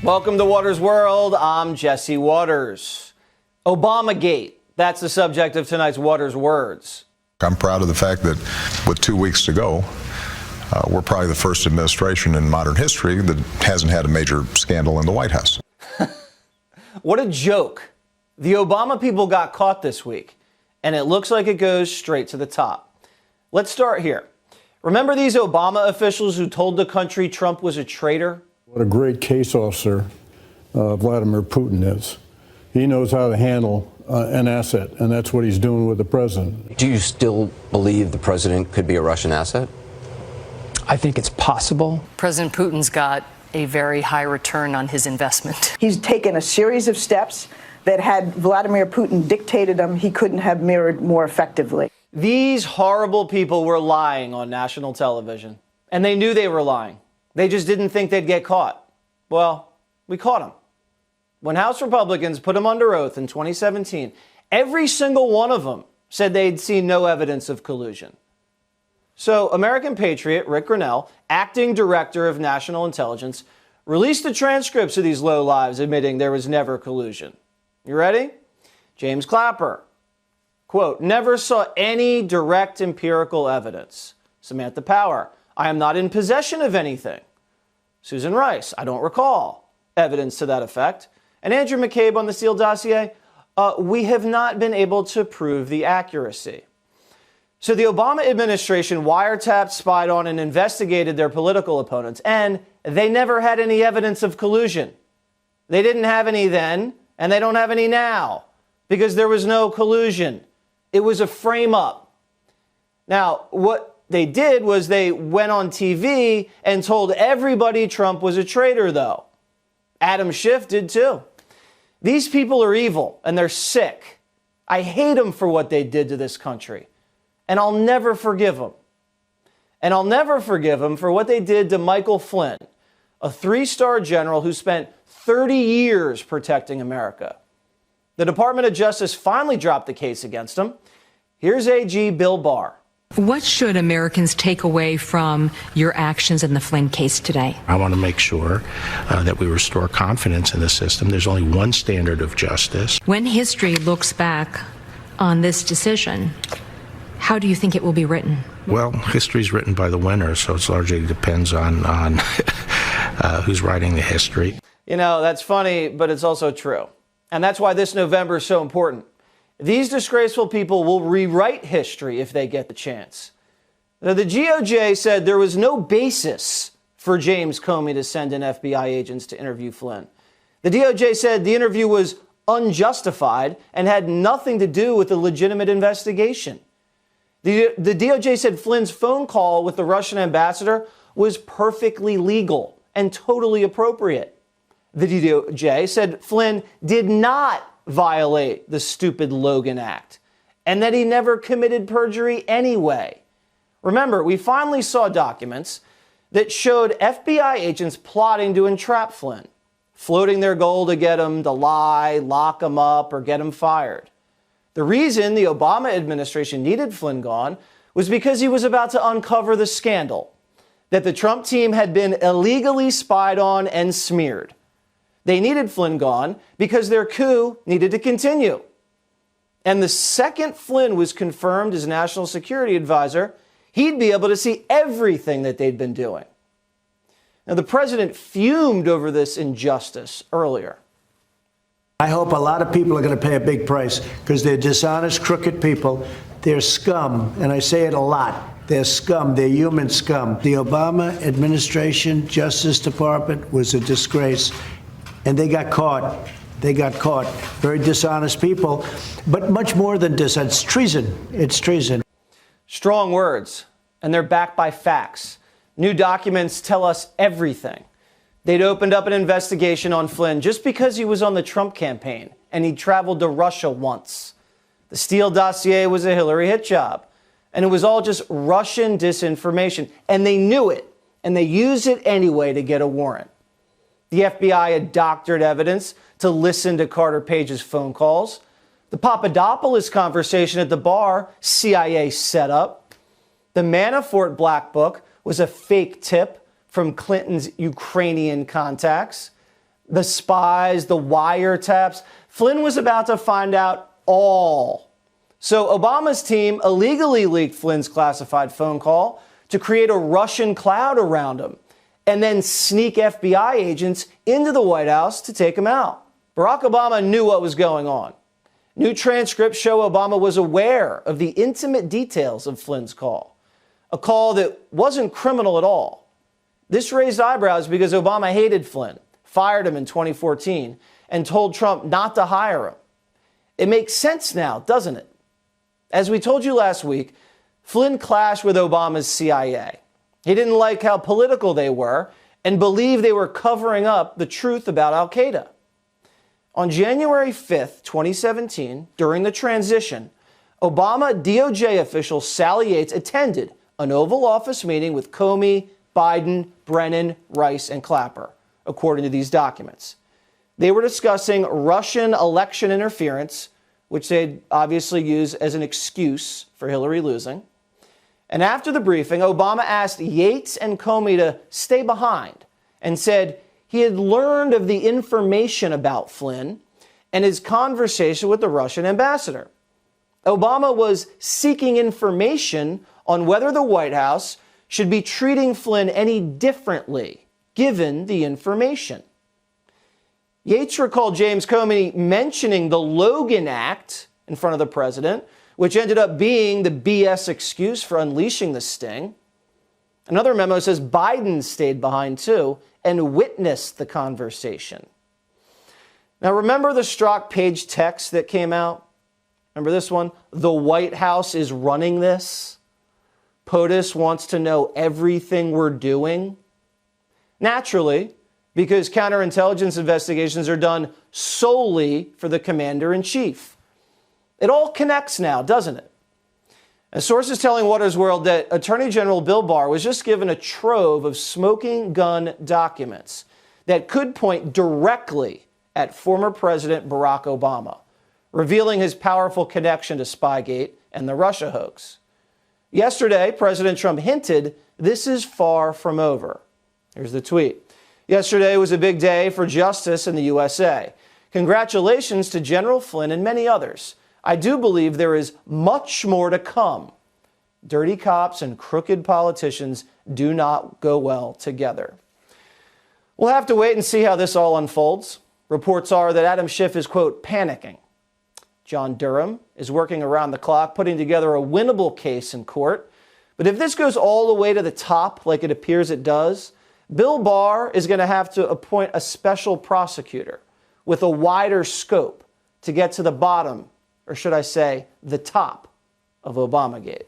Welcome to Waters World. I'm Jesse Waters. Obamagate. That's the subject of tonight's Waters Words. I'm proud of the fact that with 2 weeks to go, we're probably the first administration in modern history that hasn't had a major scandal in the White House. What a joke. The Obama people got caught this week, and it looks like it goes straight to the top. Let's start here. Remember these Obama officials who told the country Trump was a traitor? What a great case officer Vladimir Putin is. He knows how to handle an asset, and that's what he's doing with the president. Do you still believe the president could be a Russian asset? I think it's possible. President Putin's got a very high return on his investment. He's taken a series of steps that had Vladimir Putin dictated them, he couldn't have mirrored more effectively. These horrible people were lying on national television, and they knew they were lying. They just didn't think they'd get caught. Well, we caught them. When House Republicans put them under oath in 2017, every single one of them said they'd seen no evidence of collusion. So American patriot Rick Grenell, acting director of national intelligence, released the transcripts of these lowlives admitting there was never collusion. You ready? James Clapper, quote, never saw any direct empirical evidence. Samantha Power, I am not in possession of anything. Susan Rice, I don't recall evidence to that effect. And Andrew McCabe on the Steele dossier, we have not been able to prove the accuracy. So the Obama administration wiretapped, spied on, and investigated their political opponents, and they never had any evidence of collusion. They didn't have any then, and they don't have any now, because there was no collusion. It was a frame-up. Now, what they did was they went on TV and told everybody Trump was a traitor, though. Adam Schiff did too. These people are evil and they're sick. I hate them for what they did to this country. And I'll never forgive them. And I'll never forgive them for what they did to Michael Flynn, a 3-star general who spent 30 years protecting America. The Department of Justice finally dropped the case against him. Here's AG Bill Barr. What should Americans take away from your actions in the Flynn case today? I want to make sure that we restore confidence in the system. There's only one standard of justice. When history looks back on this decision, how do you think it will be written? Well, history's written by the winners, so it largely depends on who's writing the history. You know, that's funny, but it's also true. And that's why this November is so important. These disgraceful people will rewrite history if they get the chance. Now, the DOJ said there was no basis for James Comey to send in FBI agents to interview Flynn. The DOJ said the interview was unjustified and had nothing to do with a legitimate investigation. The DOJ said Flynn's phone call with the Russian ambassador was perfectly legal and totally appropriate. The DOJ said Flynn did not violate the stupid Logan Act, and that he never committed perjury anyway. Remember, we finally saw documents that showed FBI agents plotting to entrap Flynn, floating their goal to get him to lie, lock him up, or get him fired. The reason the Obama administration needed Flynn gone was because he was about to uncover the scandal that the Trump team had been illegally spied on and smeared. They needed Flynn gone because their coup needed to continue. And the second Flynn was confirmed as national security advisor, he'd be able to see everything that they'd been doing. Now, the president fumed over this injustice earlier. I hope a lot of people are going to pay a big price because they're dishonest, crooked people. They're scum, and I say it a lot. They're scum. They're human scum. The Obama administration, Justice Department was a disgrace. And they got caught. They got caught. Very dishonest people. But much more than dishonest. It's treason. It's treason. Strong words. And they're backed by facts. New documents tell us everything. They'd opened up an investigation on Flynn just because he was on the Trump campaign and he traveled to Russia once. The Steele dossier was a Hillary hit job. And it was all just Russian disinformation. And they knew it. And they used it anyway to get a warrant. The FBI had doctored evidence to listen to Carter Page's phone calls. The Papadopoulos conversation at the bar, CIA set up. The Manafort Black Book was a fake tip from Clinton's Ukrainian contacts. the spies, the wiretaps. Flynn was about to find out all. So Obama's team illegally leaked Flynn's classified phone call to create a Russian cloud around him and then sneak FBI agents into the White House to take him out. Barack Obama knew what was going on. New transcripts show Obama was aware of the intimate details of Flynn's call, a call that wasn't criminal at all. This raised eyebrows because Obama hated Flynn, fired him in 2014, and told Trump not to hire him. It makes sense now, doesn't it? As we told you last week, Flynn clashed with Obama's CIA. He didn't like how political they were and believed they were covering up the truth about al-Qaeda. On January 5th, 2017, during the transition, Obama DOJ official Sally Yates attended an Oval Office meeting with Comey, Biden, Brennan, Rice, and Clapper, according to these documents. They were discussing Russian election interference, which they'd obviously use as an excuse for Hillary losing. And after the briefing, Obama asked Yates and Comey to stay behind and said he had learned of the information about Flynn and his conversation with the Russian ambassador. Obama was seeking information on whether the White House should be treating Flynn any differently, given the information. Yates recalled James Comey mentioning the Logan Act in front of the president, which ended up being the BS excuse for unleashing the sting. Another memo says Biden stayed behind too and witnessed the conversation. Now, remember the Strzok Page text that came out? Remember this one? The White House is running this. POTUS wants to know everything we're doing. Naturally, because counterintelligence investigations are done solely for the commander-in-chief. It all connects now, doesn't it? A source is telling Watters World that Attorney General Bill Barr was just given a trove of smoking gun documents that could point directly at former President Barack Obama, revealing his powerful connection to Spygate and the Russia hoax. Yesterday, President Trump hinted this is far from over. Here's the tweet. Yesterday was a big day for justice in the USA. Congratulations to General Flynn and many others. I do believe there is much more to come. Dirty cops and crooked politicians do not go well together. We'll have to wait and see how this all unfolds. Reports are that Adam Schiff is, quote, panicking. John Durham is working around the clock, putting together a winnable case in court. But if this goes all the way to the top, like it appears it does, Bill Barr is going to have to appoint a special prosecutor with a wider scope to get to the bottom, or should I say, the top of Obamagate.